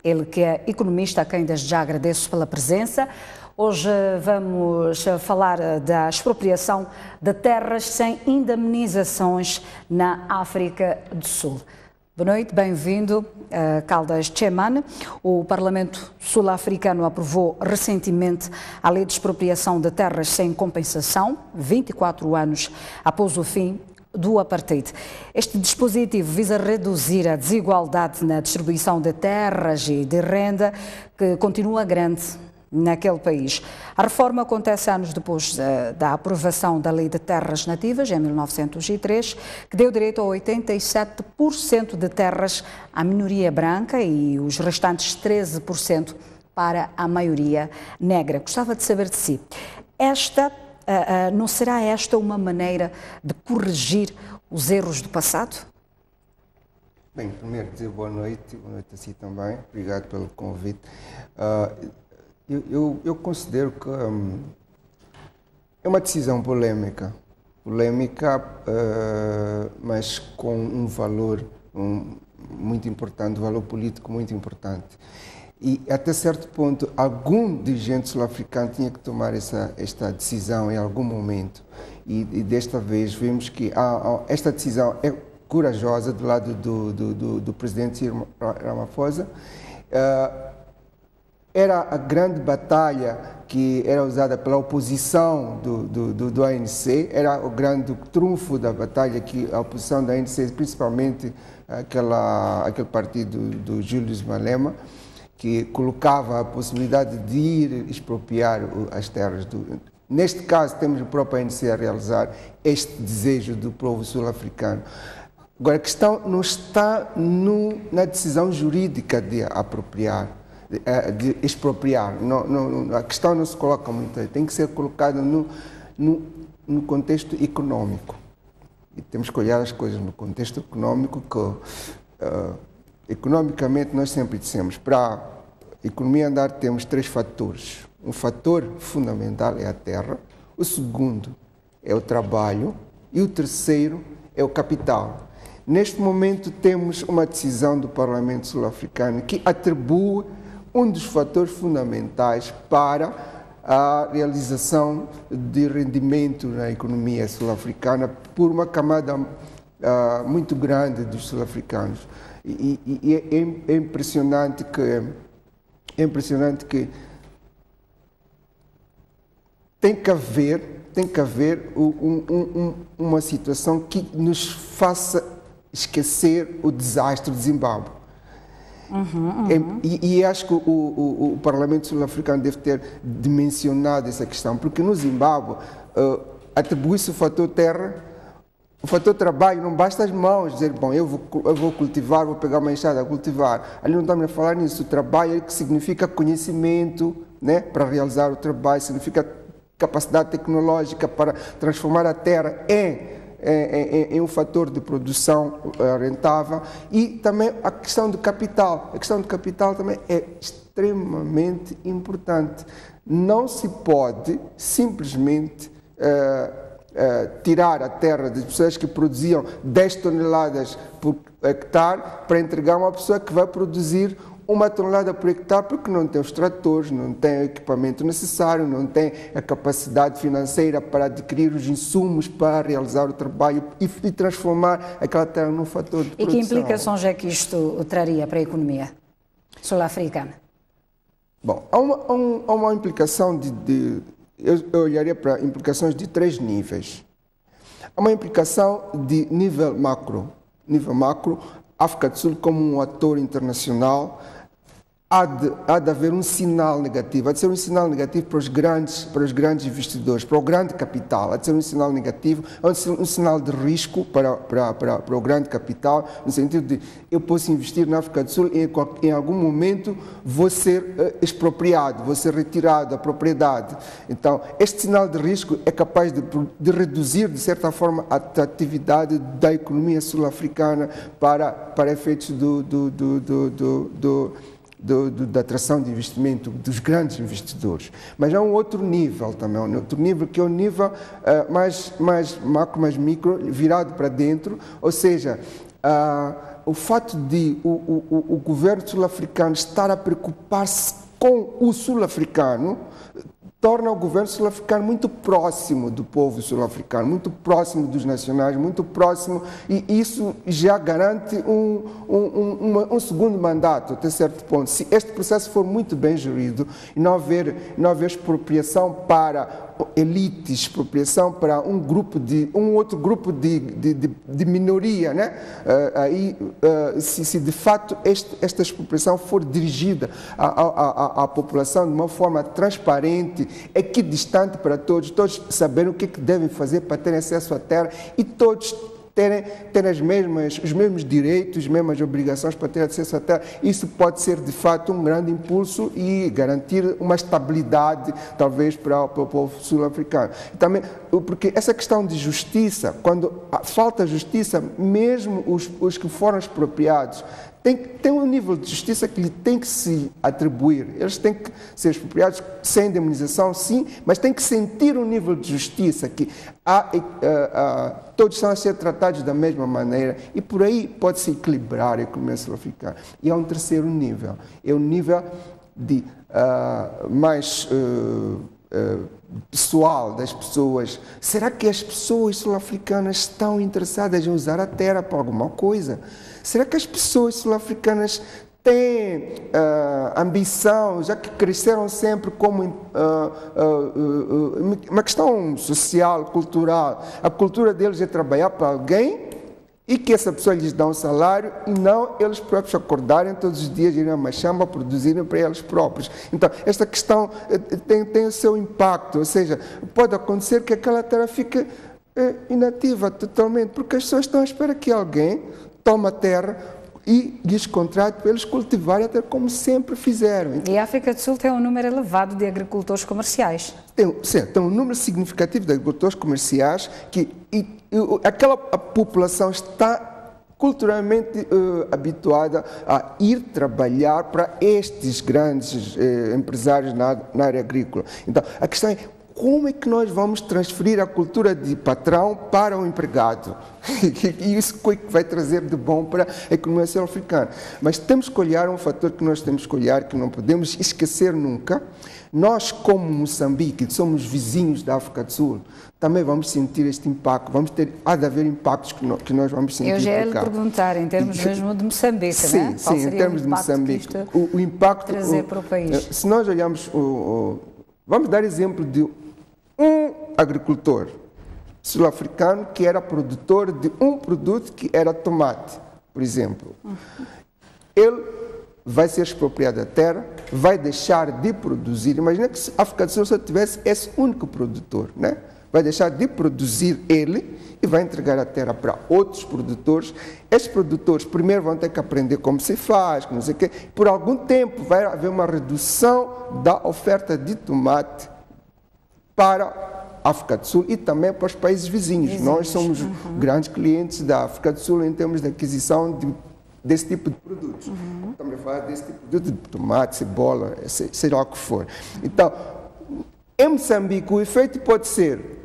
ele que é economista, a quem desde já agradeço pela presença. Hoje vamos falar da expropriação de terras sem indemnizações na África do Sul. Boa noite, bem-vindo, Caldas Tcheman. O Parlamento sul-africano aprovou recentemente a lei de expropriação de terras sem compensação, 24 anos após o fim do apartheid. Este dispositivo visa reduzir a desigualdade na distribuição de terras e de renda, que continua grande naquele país. A reforma acontece anos depois da aprovação da Lei de Terras Nativas, em 1903, que deu direito a 87% de terras à minoria branca e os restantes 13% para a maioria negra. Gostava de saber de si, não será esta uma maneira de corrigir os erros do passado? Bem, primeiro dizer boa noite a si também, obrigado pelo convite. Eu considero que é uma decisão polêmica, mas com um valor muito importante, um valor político muito importante. E até certo ponto, algum dirigente sul-africano tinha que tomar esta decisão em algum momento. E desta vez vimos que esta decisão é corajosa do lado do presidente Cyril Ramaphosa. Era a grande batalha que era usada pela oposição do ANC, era o grande trunfo da batalha que a oposição da ANC, principalmente aquele partido do Julius Malema, que colocava a possibilidade de ir expropriar as terras. Neste caso, temos o próprio ANC a realizar este desejo do povo sul-africano. Agora, a questão não está na decisão jurídica de apropriar, de expropriar. A questão não se coloca muito, tem que ser colocada no contexto econômico. E temos que olhar as coisas no contexto econômico, que economicamente nós sempre dissemos, para a economia andar temos três fatores. Um fator fundamental é a terra, o segundo é o trabalho e o terceiro é o capital. Neste momento temos uma decisão do Parlamento sul-africano que atribui um dos fatores fundamentais para a realização de rendimento na economia sul-africana por uma camada muito grande dos sul-africanos. E é impressionante que tem que haver uma situação que nos faça esquecer o desastre de Zimbábue. E acho que o Parlamento sul-africano deve ter dimensionado essa questão, porque no Zimbábue atribui-se o fator terra, o fator trabalho, não basta as mãos dizer, bom, eu vou cultivar, vou pegar uma enxada a cultivar. Ali não estamos a falar nisso. O trabalho é que significa conhecimento, né, para realizar o trabalho, significa capacidade tecnológica para transformar a terra em um fator de produção rentável. E também a questão do capital. A questão do capital também é extremamente importante. Não se pode simplesmente tirar a terra das pessoas que produziam 10 toneladas por hectare para entregar a uma pessoa que vai produzir 1 tonelada por hectare, porque não tem os tratores, não tem o equipamento necessário, não tem a capacidade financeira para adquirir os insumos para realizar o trabalho e transformar aquela terra num fator de produção. E que implicações é que isto traria para a economia sul-africana? Bom, há uma implicação eu olharia para implicações de 3 níveis. Há uma implicação de nível macro. África do Sul como um ator internacional, há de haver um sinal negativo, há de ser um sinal negativo para os grandes investidores, para o grande capital, há de ser um sinal negativo, há de ser um sinal de risco para o grande capital, no sentido de eu posso investir na África do Sul e em algum momento vou ser expropriado, vou ser retirado da propriedade. Então, este sinal de risco é capaz de reduzir, de certa forma, a atratividade da economia sul-africana para efeitos da atração de investimento dos grandes investidores. Mas há um outro nível também, um outro nível que é o nível mais macro, mais micro, virado para dentro, ou seja, o fato de o governo sul-africano estar a preocupar-se com o sul-africano torna o governo sul-africano muito próximo do povo sul-africano, muito próximo dos nacionais, muito próximo, e isso já garante um segundo mandato, até certo ponto. Se este processo for muito bem gerido e não haver expropriação para elites, expropriação para um outro grupo de minoria, né? Se de fato esta expropriação for dirigida à população de uma forma transparente, equidistante para todos saberem o que devem fazer para terem acesso à terra e todos terem os mesmos direitos, as mesmas obrigações para ter acesso à terra. Isso pode ser, de fato, um grande impulso e garantir uma estabilidade, talvez, para o povo sul-africano. Também, porque essa questão de justiça, quando falta justiça, mesmo os que foram expropriados, tem um nível de justiça que lhe tem que se atribuir. Eles têm que ser expropriados sem indemnização, sim, mas têm que sentir um nível de justiça, que todos estão a ser tratados da mesma maneira, e por aí pode-se equilibrar a economia sul-africana. E há um terceiro nível, é o nível de mais pessoal das pessoas. Será que as pessoas sul-africanas estão interessadas em usar a terra para alguma coisa? Será que as pessoas sul-africanas têm ambição, já que cresceram sempre como uma questão social, cultural? A cultura deles é trabalhar para alguém e que essa pessoa lhes dá um salário e não eles próprios acordarem todos os dias, irem a Machamba, produzirem para eles próprios. Então, esta questão tem o seu impacto, ou seja, pode acontecer que aquela terra fique inativa totalmente, porque as pessoas estão à espera que alguém tome a terra e lhes contrate para eles cultivarem a terra como sempre fizeram. E a África do Sul tem um número elevado de agricultores comerciais. Tem um número significativo de agricultores comerciais aquela população está culturalmente habituada a ir trabalhar para estes grandes empresários na área agrícola. Então, a questão é como é que nós vamos transferir a cultura de patrão para o empregado? E isso vai trazer de bom para a economia sul-africana. Mas temos que olhar um fator que nós temos que olhar, que não podemos esquecer nunca. Nós, como Moçambique, que somos vizinhos da África do Sul, também vamos sentir este impacto. Há de haver impactos que nós vamos sentir. Eu já ia lhe perguntar, em termos mesmo de Moçambique, sim, né? Sim, em termos de Moçambique. O impacto trazer para o país. Se nós olharmos, vamos dar exemplo de um agricultor sul-africano que era produtor de um produto que era tomate, por exemplo. Ele vai ser expropriado da terra, vai deixar de produzir. Imagina que a África do Sul só tivesse esse único produtor, né? Vai deixar de produzir ele e vai entregar a terra para outros produtores. Esses produtores primeiro vão ter que aprender como se faz, não sei o quê. Por algum tempo vai haver uma redução da oferta de tomate para a África do Sul e também para os países vizinhos. Nós somos grandes clientes da África do Sul em termos de aquisição desse tipo de produtos. Estamos a falar desse tipo de produto, de tomate, cebola, seja lá o que for. Então, em Moçambique, o efeito pode ser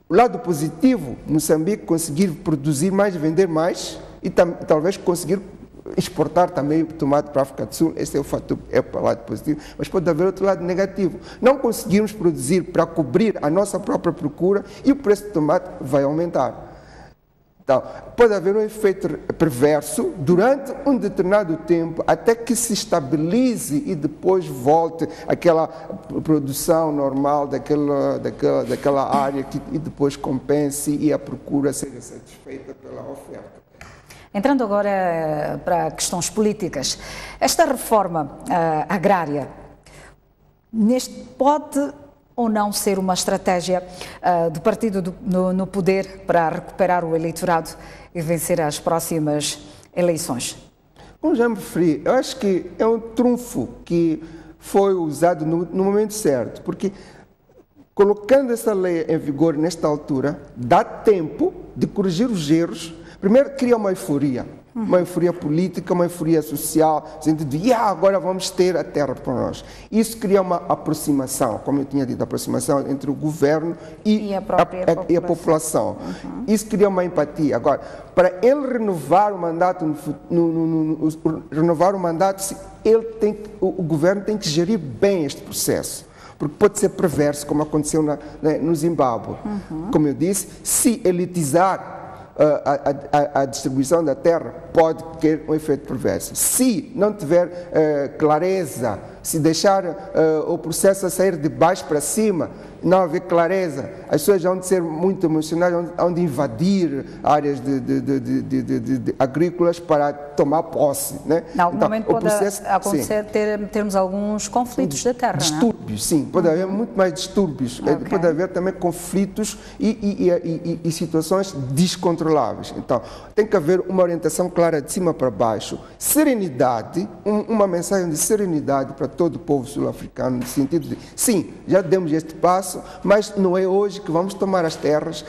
o lado positivo, Moçambique conseguir produzir mais, vender mais e talvez conseguir exportar também tomate para a África do Sul. Esse é o fator, para o lado positivo, mas pode haver outro lado negativo. Não conseguirmos produzir para cobrir a nossa própria procura e o preço do tomate vai aumentar. Então, pode haver um efeito perverso durante um determinado tempo, até que se estabilize e depois volte àquela produção normal daquela área e depois compense e a procura seja satisfeita pela oferta. Entrando agora para questões políticas, esta reforma agrária pode ou não ser uma estratégia do partido no poder para recuperar o eleitorado e vencer as próximas eleições? Como já me referi, eu acho que é um trunfo que foi usado no momento certo, porque colocando essa lei em vigor nesta altura, dá tempo de corrigir os erros. Primeiro, cria uma euforia. Uma euforia política, uma euforia social, no sentido de, agora vamos ter a terra para nós. Isso cria uma aproximação, como eu tinha dito, aproximação entre o governo e a população. Isso cria uma empatia. Agora, para ele renovar o mandato, o governo tem que gerir bem este processo. Porque pode ser perverso, como aconteceu no Zimbábue. Como eu disse, se elitizar a distribuição da terra, pode ter um efeito perverso. Se não tiver clareza, se deixar o processo a sair de baixo para cima, não haver clareza, as pessoas vão ser muito emocionadas, vão invadir áreas agrícolas para tomar posse. Né? Em algum momento pode acontecer termos alguns conflitos da terra, distúrbios, sim. Pode haver muito mais distúrbios. Pode haver também conflitos e situações descontroláveis. Então, tem que haver uma orientação clara de cima para baixo. Serenidade, uma mensagem de serenidade para todo o povo sul-africano, no sentido de, sim, já demos este passo, mas não é hoje que vamos tomar as terras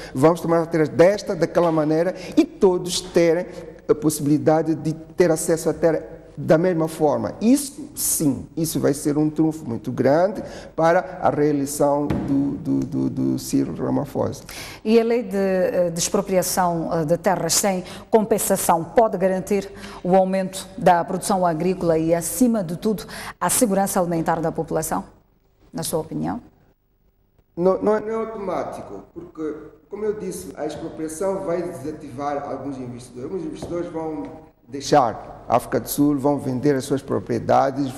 daquela maneira, e todos terem a possibilidade de ter acesso à terra da mesma forma. Isso, sim, isso vai ser um trunfo muito grande para a reeleição do Cyril Ramaphosa. E a lei de expropriação de terras sem compensação pode garantir o aumento da produção agrícola e, acima de tudo, a segurança alimentar da população, na sua opinião? Não é automático, porque, como eu disse, a expropriação vai desativar alguns investidores. Alguns investidores vão deixar a África do Sul, vão vender as suas propriedades,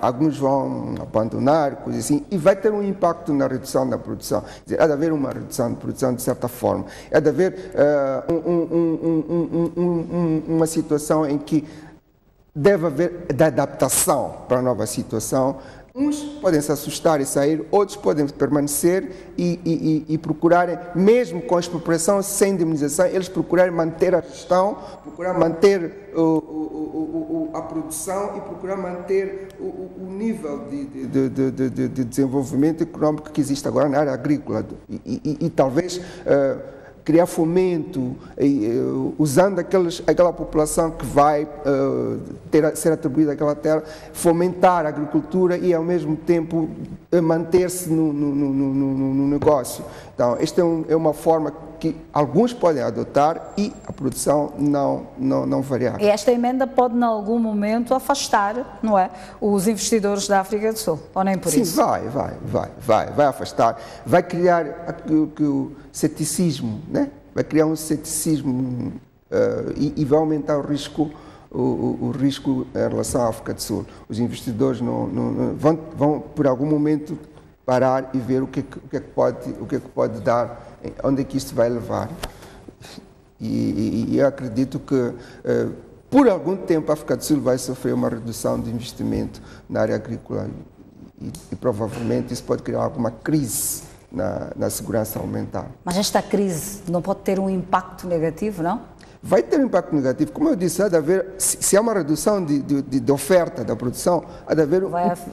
alguns vão abandonar, coisas assim, e vai ter um impacto na redução da produção. Quer dizer, há de haver uma redução de produção de certa forma. Há de haver uma situação em que deve haver de adaptação para a nova situação. Uns podem se assustar e sair, outros podem permanecer e procurarem, mesmo com a expropriação, sem indemnização, eles procurarem manter a gestão, procurar manter a produção e procurar manter o nível de desenvolvimento econômico que existe agora na área agrícola e talvez criar fomento, usando aquela população que vai ser atribuída àquela terra, fomentar a agricultura e, ao mesmo tempo, manter-se no negócio. Então, esta é uma forma que alguns podem adotar e a produção não variar. E esta emenda pode, em algum momento, afastar, não é, os investidores da África do Sul, ou nem por isso? Sim, vai afastar, vai criar o ceticismo, né? Vai criar um ceticismo e vai aumentar o risco em relação à África do Sul. Os investidores vão por algum momento parar e ver o que é que pode dar, onde é que isto vai levar. E eu acredito que por algum tempo a África do Sul vai sofrer uma redução de investimento na área agrícola e provavelmente isso pode criar alguma crise na segurança alimentar. Mas esta crise não pode ter um impacto negativo, não? Vai ter um impacto negativo. Como eu disse, há de haver, se há uma redução de oferta da produção, há de haver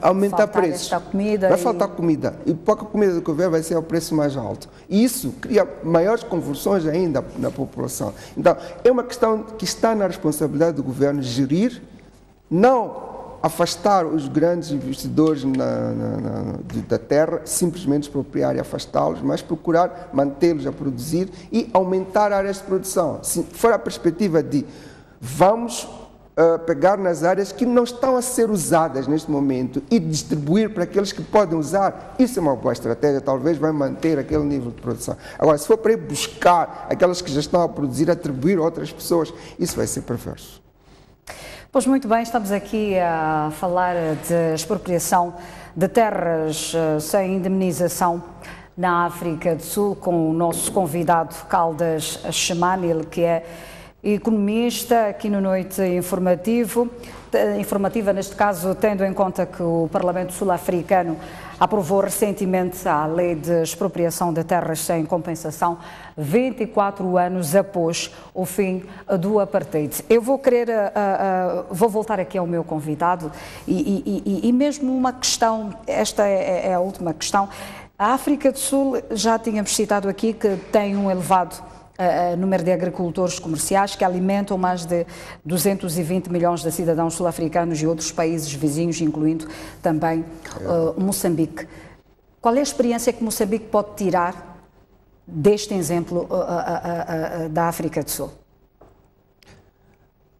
aumentar preços. Vai faltar comida. E pouca comida do que houver vai ser ao preço mais alto. E isso cria maiores convulsões ainda na população. Então, é uma questão que está na responsabilidade do governo gerir, não afastar os grandes investidores da terra, simplesmente expropriar e afastá-los, mas procurar mantê-los a produzir e aumentar áreas de produção. Se for a perspectiva de vamos pegar nas áreas que não estão a ser usadas neste momento e distribuir para aqueles que podem usar, isso é uma boa estratégia, talvez vai manter aquele nível de produção. Agora, se for para ir buscar aquelas que já estão a produzir, atribuir a outras pessoas, isso vai ser perverso. Pois muito bem, estamos aqui a falar de expropriação de terras sem indemnização na África do Sul com o nosso convidado Caldas Chemane, ele que é economista aqui no Noite Informativa, neste caso tendo em conta que o Parlamento sul-africano aprovou recentemente a lei de expropriação de terras sem compensação, 24 anos após o fim do apartheid. Eu vou voltar aqui ao meu convidado e mesmo uma questão, esta é a última questão. A África do Sul, já tínhamos citado aqui que tem um elevado número de agricultores comerciais que alimentam mais de 220 milhões de cidadãos sul-africanos e outros países vizinhos, incluindo também Moçambique. Qual é a experiência que Moçambique pode tirar deste exemplo da África do Sul?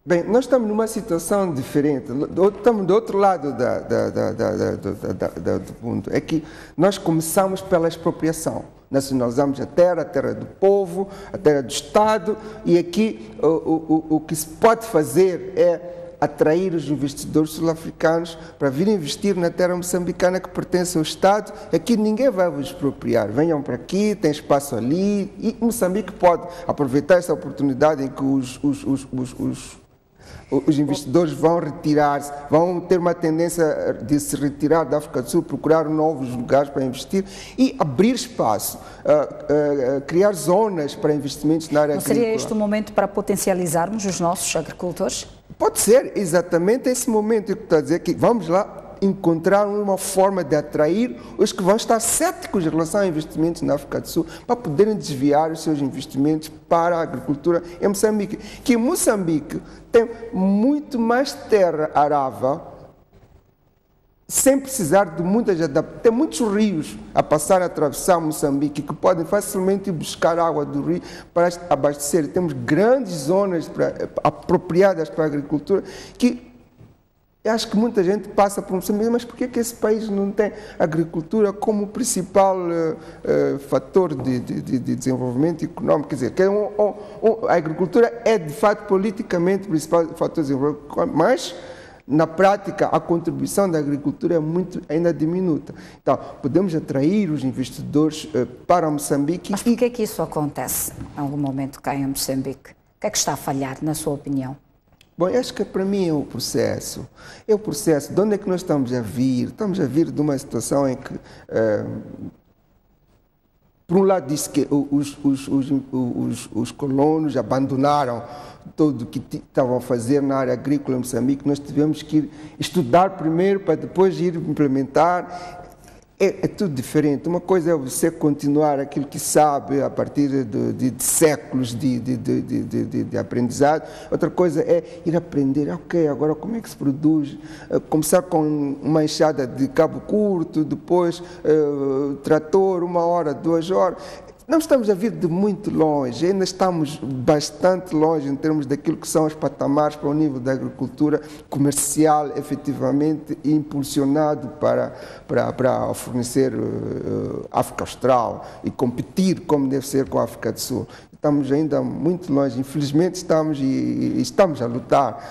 Bem, nós estamos numa situação diferente, estamos do outro lado do mundo. É que nós começamos pela expropriação. Nacionalizamos a terra do povo, a terra do Estado, e aqui o que se pode fazer é atrair os investidores sul-africanos para vir investir na terra moçambicana que pertence ao Estado. Aqui ninguém vai vos expropriar. Venham para aqui, tem espaço ali, e Moçambique pode aproveitar essa oportunidade em que os investidores vão retirar-se, vão ter uma tendência de se retirar da África do Sul, procurar novos lugares para investir e abrir espaço, criar zonas para investimentos na área agrícola. Seria este o momento para potencializarmos os nossos agricultores? Pode ser exatamente esse momento que está a dizer que vamos lá encontrar uma forma de atrair os que vão estar céticos em relação a investimentos na África do Sul para poderem desviar os seus investimentos para a agricultura em Moçambique. Que Moçambique tem muito mais terra arável sem precisar de muitas adaptações. Tem muitos rios a passar a atravessar Moçambique que podem facilmente buscar água do rio para abastecer. Temos grandes zonas apropriadas para a agricultura que eu acho que muita gente passa por Moçambique, mas por que esse país não tem agricultura como principal fator de desenvolvimento econômico? Quer dizer, que a agricultura é de fato politicamente o principal fator de desenvolvimento, mas na prática a contribuição da agricultura é ainda diminuta. Então, podemos atrair os investidores para Moçambique. Mas por que é que isso acontece em algum momento cá em Moçambique? O que é que está a falhar, na sua opinião? Bom, eu acho que para mim é o processo. É o processo. De onde é que nós estamos a vir? Estamos a vir de uma situação em que, por um lado, diz que os colonos abandonaram tudo o que estavam a fazer na área agrícola em Moçambique. Nós tivemos que ir estudar primeiro para depois ir implementar. É tudo diferente. Uma coisa é você continuar aquilo que sabe a partir de séculos de aprendizado. Outra coisa é ir aprender. Ok, agora como é que se produz? Começar com uma enxada de cabo curto, depois trator, 1 hora, 2 horas. Não estamos a vir de muito longe, ainda estamos bastante longe em termos daquilo que são os patamares para o nível da agricultura comercial, efetivamente impulsionado para fornecer África Austral e competir como deve ser com a África do Sul. Estamos ainda muito longe, infelizmente estamos a lutar,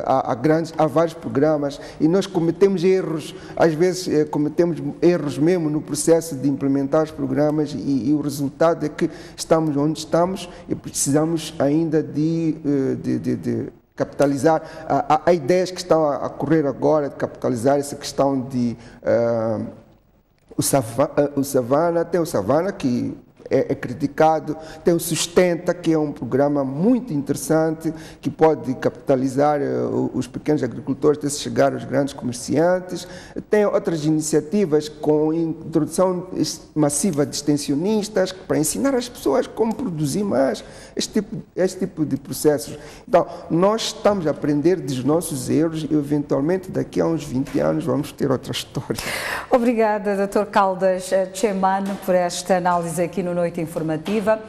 há vários programas e nós cometemos erros, às vezes cometemos erros mesmo no processo de implementar os programas e o resultado é que estamos onde estamos e precisamos ainda de capitalizar. Há ideias que estão a correr agora de capitalizar essa questão de o Savana, tem o Savana que é criticado, tem o Sustenta, que é um programa muito interessante, que pode capitalizar os pequenos agricultores até chegar aos grandes comerciantes. Tem outras iniciativas com introdução massiva de extensionistas para ensinar as pessoas como produzir mais, este tipo de processos. Então, nós estamos a aprender dos nossos erros e, eventualmente, daqui a uns 20 anos vamos ter outra história. Obrigada, Dr. Caldas Tchemano, por esta análise aqui no Noite Informativa.